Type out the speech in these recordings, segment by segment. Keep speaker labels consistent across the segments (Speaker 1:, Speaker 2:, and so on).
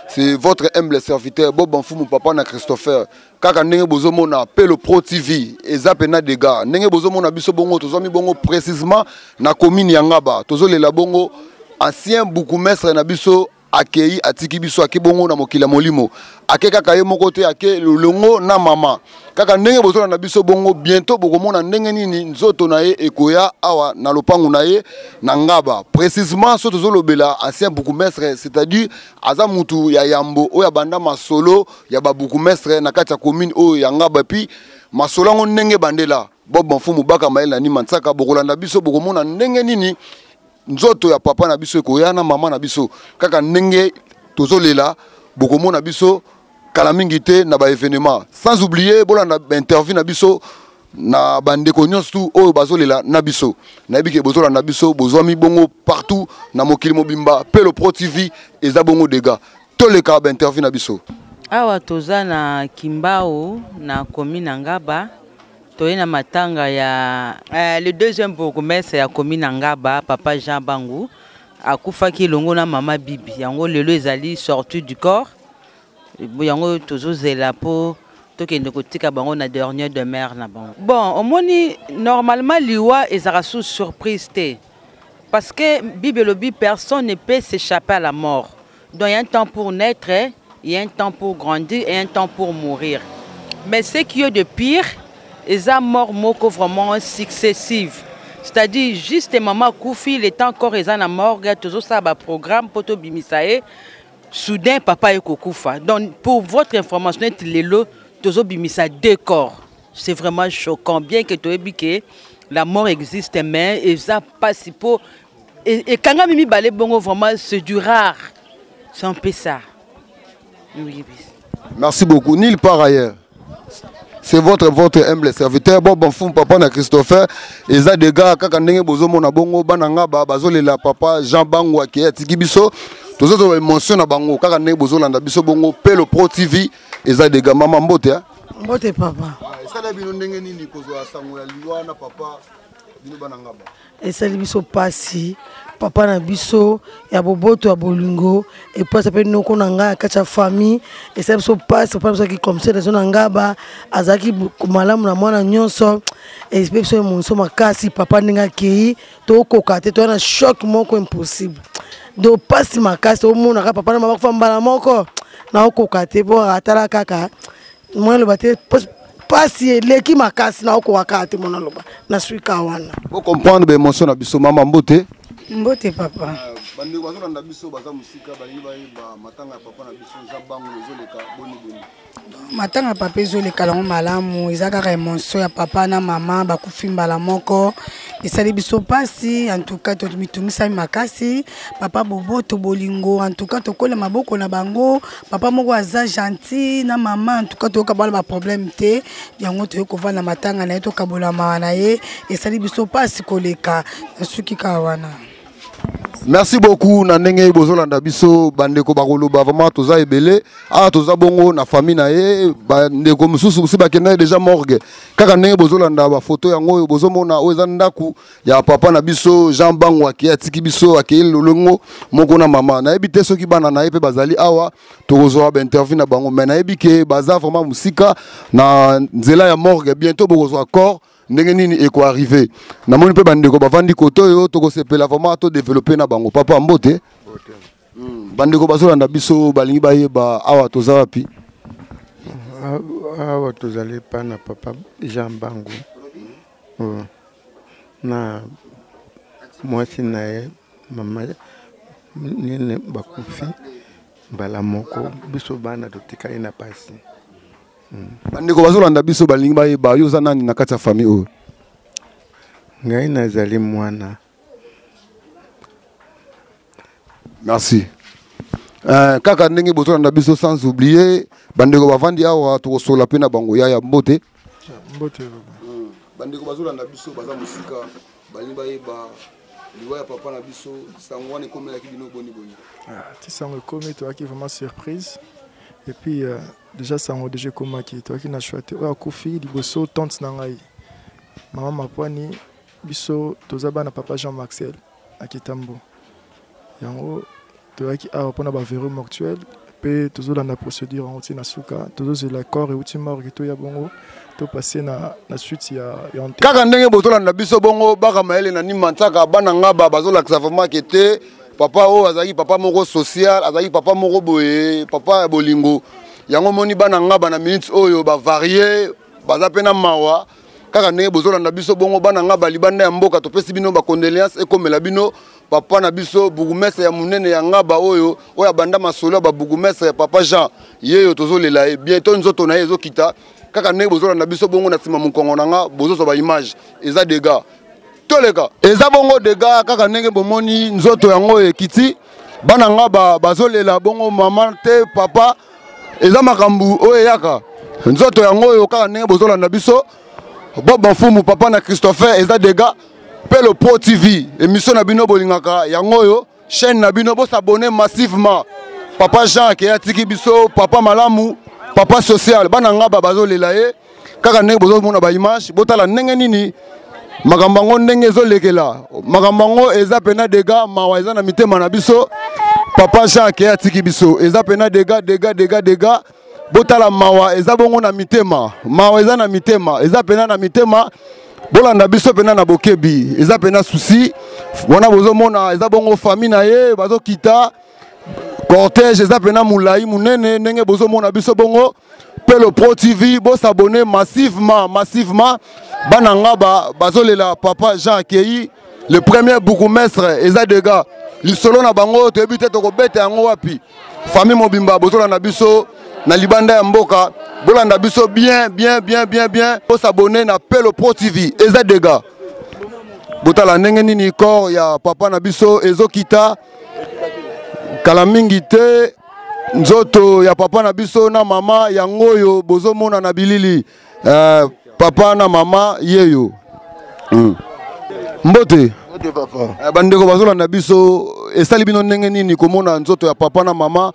Speaker 1: c'est votre humble serviteur Bob Banfumu papa na Christopher kaka ndenge bozomona Pelo Pro TV ezapena des gars ndenge bozomona biso bongo tozomi bongo précisément na commune ya Ngaba tozolela bongo ancien bourgmestre na biso akei atiki biso akibongo na mokila molimo ake kaka ye moko te ake lolongo na mama kaka ndenge bozola na biso bongo bientôt bokomona ndenge nini nzoto na ye ekoya awa na lopangu na ye na Ngaba précisément so tozolobela ancien bourgmestre c'est-à-dire aza mutu ya yambo oya banda masolo ya ba bourgmestre na kati ya commune oyo ya Ngaba puis masolo ngo ndenge bandela Bob Banfumu baka maela ni mansaka bokolanda biso bokomona ndenge nini nzoto ya papa na biso ekoya na mama na biso kaka ndenge tozolela bokomona biso kala mingi te na ba événement sans oublier bolanda interview na biso na bandeko nyonso oyo bazolela na biso nayebi ke bozolanda biso bozwami bongo partout na mokili mobimba Pelo Pro TV eza bongo dega toleka ba interview na biso
Speaker 2: awa toza na Kimbao na commune Ngaba toyena matanga ya le deuxième bourgmestre ya commune Ngaba papa Jean Bangu akufaki longo na mama Bibi yango lelo ezali sorti du corps yango tozozela po tokende kotika bango na dernier de mère na bango bon omoni normalement liwa ezara sous surprise te parce que Bible lobi personne ne peut s'échapper à la mort donc il y a un temps pour naître il y a un temps pour grandir et un temps pour mourir mais ce qui est de pire eza mort moko vraiment successive c'est-à-dire juste maman Koufi il est encore eza na morgue tozo sa ba programme poto bimisae soudain papa ekokufa donc pour votre information lelo tozo bimisa deux corps c'est vraiment choquant bien que toyebi que la mort existe mais eza pas si po et kanga mimi balé bongo vraiment c'est du rare c'est un peu ça oui.
Speaker 1: Merci beaucoup nulle part ailleurs. C'est votre humble serviteur Bob Banfumu papa na Christopher eza des gars kaka ndenge bozomona bongo bana Ngaba bazolela papa Jean Bangu ake atiki biso tozozo émotion na bango kaka ndenge bozolanda biso bongo Pelo Pro TV eza des gars mama mbote
Speaker 3: mbote papa
Speaker 1: esala bino ndenge nini kozwa sango ya liwa na papa bino bana Ngaba
Speaker 3: esali biso pasi papa na biso ya boboto ya bolingo et puis ça peut nous konanga kacha famille et ça biso passe papa biso qui comme ça dans Ngaba azaki malamu na mwana nyonso et biso monso makasi papa ndinga kei to kokate to na choc moko impossible do passe makasi to mona ka papa na mama fambala moko na kokate bo atala kaka moi le baté pasi leki makasi na kokate mona loba na suika wana
Speaker 1: pour comprendre be émotion na biso mama mbote
Speaker 3: mbote papa
Speaker 1: bandi bazolanda biso baza musika balingi ba matanga papa na biso Jean Bangu ezoleka boni
Speaker 4: matanga papa ezoleka lango malamu ezaka émotion ya papa na mama bakufimbala moko esali biso pasi en tout cas mitungisa makasi papa boboto bolingo en tout cas tokola maboko na bango papa moko aza gentil na mama en tout cas toka bala ba problème te yango toyeko vana matanga na to kabola mawana ye esali biso pasi koleka suki kawana.
Speaker 1: Merci beaucoup na ndenge bozolanda biso bandeko bakoloba vraiment toza ebele toza bongo na famille na ye bandeko mususu si bakenda déjà morgue kaka ndenge bozolanda ba photo yango bozomona oza ndaku ya papa na biso Jean Bangu ake atiki biso ake lolongo moko na mama na ebite soki bana na ye pe bazali awa tokozwa ba interview na bango mais na ebike baza vraiment musika na nzela ya morgue bientôt bokozwa corps ndenge nini eko arrivé na moni pe bandeko bavandi koto yo tokosepela vraiment to développer na bango papa mbote bandeko bazolanda biso balingi bayeba awa toza wapi
Speaker 5: awa tozali pa na papa Jean Bangu na mwasi na ye mama nene bakufi mbala moko biso bana totikali na pasi
Speaker 1: bandeko bazolanda biso balingi bayeba yo za nani na kati ya famille oyo
Speaker 5: ngai nazali mwana.
Speaker 1: Merci. Kaka ndenge bozolanda biso sans oublier bandeko bavandi awa tokosola pe na bango ya mbote
Speaker 5: mbote
Speaker 1: bandeko bazolanda biso baza musika balingi bayeba liwa ya papa na biso sango wana ekomela kibino boni
Speaker 6: ti sango ekomi toaki vraiment surprise et puis déjà sango déjà komaki toaki na chouette oyo akufi liboso tante na ngai mama mapwani biso toza bana papa Jean Maxel à Kitambo yango toaki awa mpona ba verrou mortuel pe tozola na procédure en outil na suka tozozela l'accord et outil mort qui to ya bongo to passer na suite ya
Speaker 1: kaka ndenge bozolanda biso bongo baka maele na nimantsaka bana ngaba bazolakisa vraiment que te papa o azaki papa moko social azaki papa moko boye papa bolingo yango moni bana ngaba na minutes oyo ba varier baza pena mawa kaka ndenge bozolanda biso bongo bana ngaba libanda ya mboka topesi bino ba condoléances ekomela bino papa na biso bugumese ya munene ya ngaba oyo oya banda masolo ba bugumese ya papa Jean yeyo tozolela e bientôt nzoto na yezo kita kaka ndenge bozolanda biso bongo na sima mukongo nanga bozoso ba image eza dégâts toleka eza bongo dégâts kaka ndenge bomoni nzoto yango ekiti bana ngaba bazolela bongo mama te papa eza makambu oyo yaka nzoto yango oyo kaka ndenge bozolanda biso Bob Mfumu papa na Christopher eza dégâts Pelo Pro TV émission na bino bolingaka yangoyo chaîne na bino bo s'abonner massivement papa Jean qui a tiki biso papa malamu papa social bana ngaba bazolela ye kaka ndenge bozo mona ba image botala ndenge nini makambango ndenge ezolekela makambango eza pena dégâts mawa eza na mitema na biso papa Jean qui a tiki biso eza pena dégâts botala mawa eza bongo na mitema mawa eza na mitema eza pena na mitema bolanda biso pena na bokebi eza pena souci wana bozo mona eza bongo famille na ye bazo kita cortège eza pena mulai munene ndenge bozo mona biso bongo Pelo Pro TV bo s'abonner massivement bana ngaba bazolela papa Jean Akei le premier bourgmestre eza dégâts lisolo na bango to ebite to ko bete yango wapi famille mobimba bozolanda biso na libanda ya mboka bolanda biso bien pour s'abonner na Pelo Pro TV eza dégâts botala ndenge nini corps ya papa na biso ezokita kala mingi te nzoto ya papa na biso na mama yangoyo bozomona na bilili papa na mama yeyo mbote papa bandeko bazolanda biso esali bino ndenge nini komona nzoto ya papa na mama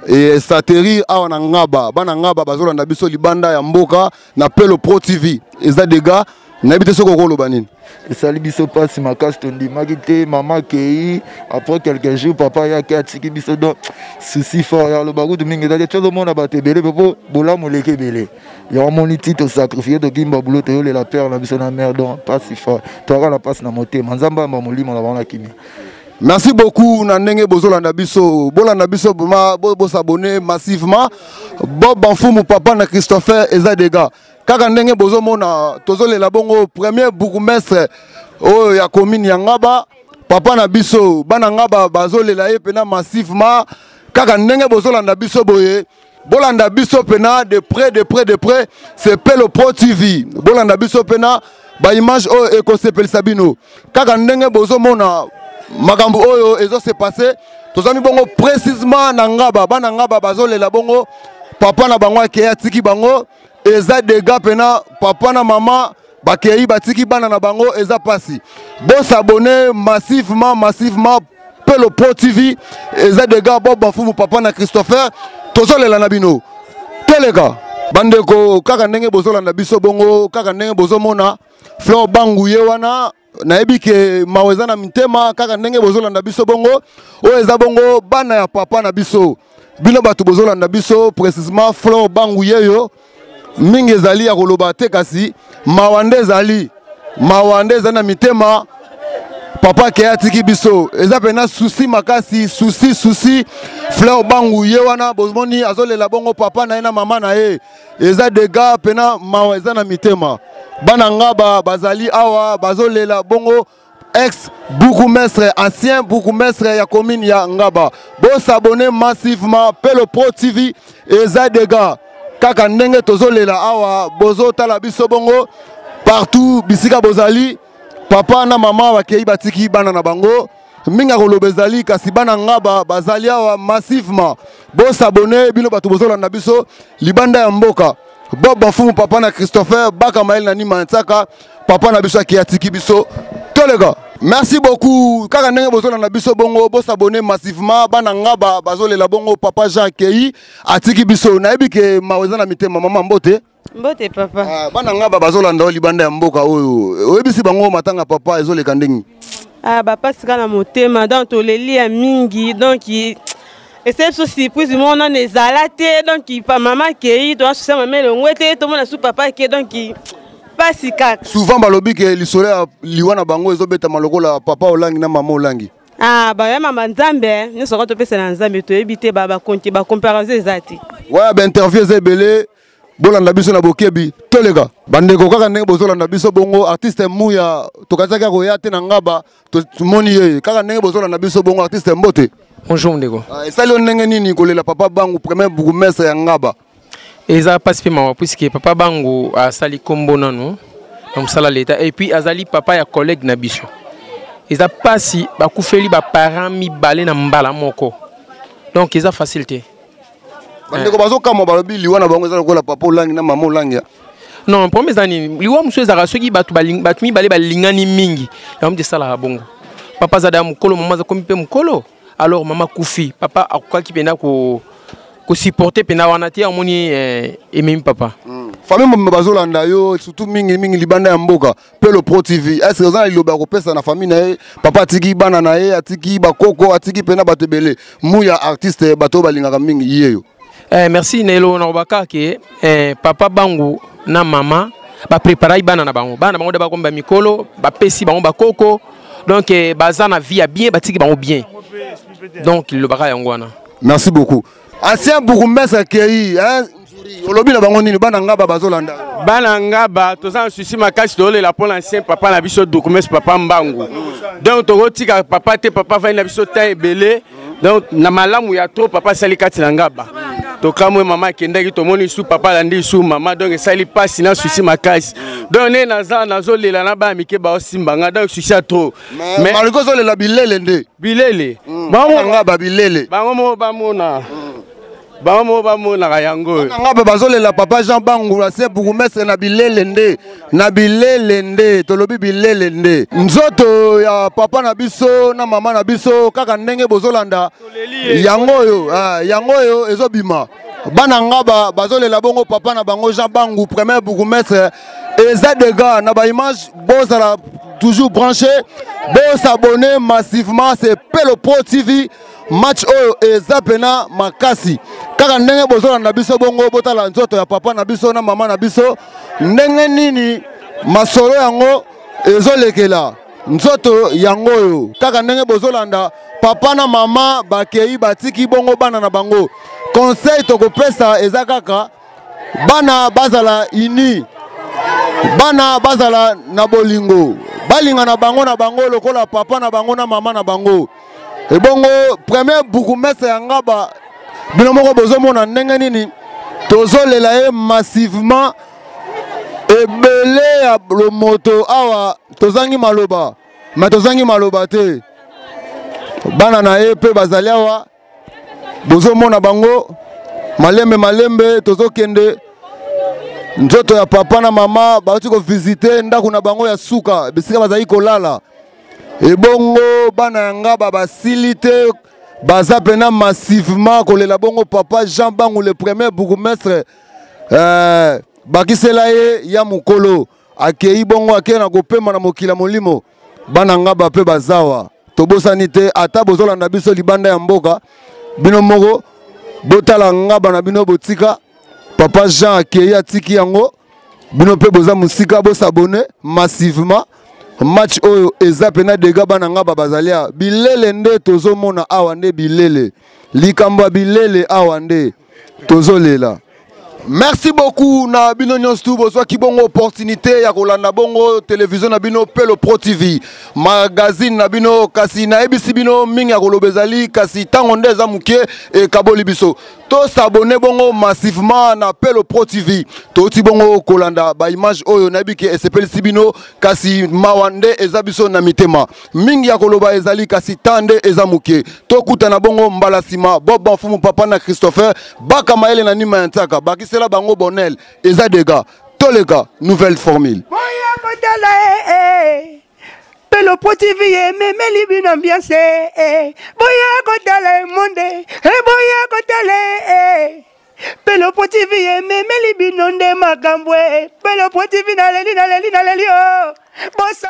Speaker 1: et sateri awa na ngaba bana ngaba bazolanda biso libanda ya mboka na Pelo Pro TV eza dégâts na bité soko koloba nini
Speaker 7: esali biso pasi makasi tondimaki te mama Akei après quelques jours papa yaki atiki biso donc souci fort ya loba kutu mingi ezali tozomona bato ebele pepo bolamu eleki ebele ya omoni ti tosacrifie tokimba bulo toyolela père na biso na mère donc pasi fort toyaka na pasi na motema nzambe amba molimo na bango na kimia.
Speaker 1: Merci beaucoup na ndenge bozolanda biso bolanda biso bo s'abonner massivement Bob Mfumu papa na Christopher eza dégâts kaka ndenge bozomona tozolela bongo premier bourgmestre oyo ya commune ya Ngaba papa na biso bana Ngaba bazolela ye pena massivement kaka ndenge bozolanda biso boye bolanda biso pena de près c'est Pelo Pro TV bolanda biso pena ba image oyo ekosepelisa bino kaka ndenge bozomona makambo oyo ezo se passer tozami bongo précisément na Ngaba bana Ngaba bazolela bongo papa na bango Akei atiki bango eza dégâts pena papa na mama bakei batiki bana na bango eza pasi bo s'abonner massivement Pelo Pro TV eza dégâts Bob Mfumu papa na Christopher tozolela na bino teleka bandeko kaka ndenge bozolanda biso bongo kaka ndenge bozomona Flor Bangu ye wana nayebi ke maweza na mitema kaka ndenge bozolanda biso bongo oyo eza bongo bana ya papa na biso bino bato bozolanda biso précisément Flor Bangu yeyo mingi ezali ya koloba te kasi mawande ezali na mitema papa Akei atiki biso eza pena souci makasi souci Fleur Bangu ye wana bozomoni azolela bongo papa na ye na mama na ye eza dégâts pena mawa eza na mitema bana Ngaba bazali awa bazolela bongo ex bourgmestre ancien bourgmestre ya commune ya Ngaba bo s'abonner massivement Pelo Pro TV eza dégâts kaka ndenge tozolela awa bozo tala biso bongo partout bisika bozali papa na mama bakei batiki bana na bango minga koloba ezali kasi bana Ngaba bazali awa massivement bo s'abonner bino bato bozolanda biso libanda ya mboka Bob Mfumu papa na Christopher baka mael na nima nsaka papa na biso Akei atiki biso tolega. Merci beaucoup kaka ndenge bozolanda biso bongo bo s'abonner massivement bana Ngaba bazolela bongo papa Jean Akei atiki biso nayebi ke maweza na mitema mama mbote
Speaker 2: papa
Speaker 1: bana Ngaba bazolanda libanda ya mboka oyo oyebisi bango matanga papa ezoleka ndenge
Speaker 8: bapasi kala motema donc toleli ya mingi donc Et c'est aussi surprise du monde on est alaté donc il pas maman qui doit se maman le ngwete tout le monde sous papa qui donc il pas si kaka.
Speaker 1: Souvent balobi que li soleil liwana bango ezobeta maloko la papa olangi na maman olangi.
Speaker 8: Ah bah maman Nzambe nous sera to pesa na Nzambe to ebité ba konti ba comparaison ezati.
Speaker 1: Ouais ba interview ezebele bolanda biso na bokebi tolega bandeko kaka ndenge bozolanda biso bongo artiste muya tokazaka koya te na ngaba to moni ye kaka ndenge bozolanda biso bongo artiste mbote.
Speaker 9: Bonjour ndeko.
Speaker 1: Esali ndenge nini kolela papa bangu premier bourgmestre ya ngaba.
Speaker 9: Eza passe mawa puisque papa bangu a sali kombo nanu na msala leta et puis azali papa ya collègue na biso. Eza pasi ba kufeli ba parents mi balé na mbala moko. Donc eza facilité.
Speaker 1: Bandeko bazo kama balobi liwana bango eza lokola papa olangi na mama olangi.
Speaker 9: Non, premier année liwa muso ezaka soki batu mi balé balingani mingi. Ya mde sala bongo. Papa zada mukolo mama za komi pe mukolo. Alors maman Koufi, papa a quoi qui pena ko supporter pena wanati amoni même papa.
Speaker 1: Famille mo bazolanda yo surtout mingi libanda ya mboka pe le Pro TV. Est-ce que ça iloba ko pesa na famille na papa tiki bana na ye atiki bakoko atiki pena batebele muya artiste bato balingaka mingi yeyo.
Speaker 9: Merci Nelo na obaka ke papa bangu na mama ba préparer bana na bango. Bana bango de ba komba mikolo, ba pesi bango bakoko. Donc bazana vie a bien batiki bango bien. Donc le baka yangwana.
Speaker 1: Merci beaucoup. Ancien bourgmestre Kei hein olobi na bango nini bana ngaba bazolanda.
Speaker 10: Bana ngaba toza souci makasi to la pour l'ancien papa na biso bourgmestre papa Mbangu. Donc to rotika papa te papa va na biso ta ebele. Donc na malamu ya trop papa sali kati na ngaba. To kamwe mama kendaki to moni sou papa landi sou mama donc sali passe na souci makasi. Donc né na zolela na ba mike ba osimbanga donc souci trop.
Speaker 1: Mais malgré ça la bilele nde.
Speaker 10: Bilele.
Speaker 1: Bango ngaba bilele.
Speaker 10: Bango mo ba mona. Ba mona kayango.
Speaker 1: Ngaba bazolela papa Jean Bangu la se bourgmestre na bilele nde tolobi bilele nde. Nzoto ya papa na biso na mama na biso kaka ndenge bozolanda. Yango yo ezobima. Bana ngaba bazolela bongo papa na bango Jean Bangu premier bourgmestre eza de gars na ba image bozala toujours branché, bon s'abonner massivement c'est Pelo Pro TV. Match oyo eza pena makasi kaka ndenge bozola na biso bongo botala nzoto ya papa na biso na mama na biso ndenge nini masolo yango ezolekela nzoto yango oyo kaka ndenge bozolanda papa na mama bakei batiki bongo bana na bango conseil tokopesa eza kaka bana bazala ini bana bazala na bolingo balinga na bango lokola papa na bango na mama na bango. Et bongo premier bourgmestre ya ngaba bino moko bozomona ndenge nini tozolela ye massivement ebele ya lomoto awa tozangi maloba mais tozangi maloba te bana na ye pe bazali awa bozomona bango malembe tozokende nzoto ya papa na mama bauti ko visiter ndako na bango ya suka bisika bazali kolala. Et bongo bana ngaba basilite baza pena massivement kolela bongo papa Jean Bangu le premier bourgmestre bakisela ye ya mukolo akei bongo akei na kopema na mokila molimo bana ngaba pe bazawa tobosani te ata bozolanda biso libanda ya mboka bino moko botala ngaba na bino botika papa Jean akei atiki yango bino pe boza musika bosabone massivement. Match oyo eza pena dega bana ngaba bazalia bilele nde tozomona awa nde bilele likambo bilele awa nde tozolela. Merci beaucoup na bino nyonso bozwa ki bongo opportunité ya kolanda bongo télévision na bino Pelo Pro TV magazine na bino kasi na ebisi bino mingi ya kolobezali kasi tango nde za muke e kaboli biso to s'abonner bongo massivement na Pelo Pro TV to ti bongo kolanda ba image oyo na biki esepelisi bino kasi mawande eza biso na mitema mingi ya koloba ezali kasi tande eza muke to kutana bongo mbala sima Bob Mfumu papa na Christopher baka maele na nima ntaka baki c'est la bango bonel eza dega tolega nouvelle formule
Speaker 11: Pelo Pro TV meme libino ambiance boya kotala monde boya kotala Pelo Pro TV meme libino nde makambwe Pelo Pro TV naleli oh bossa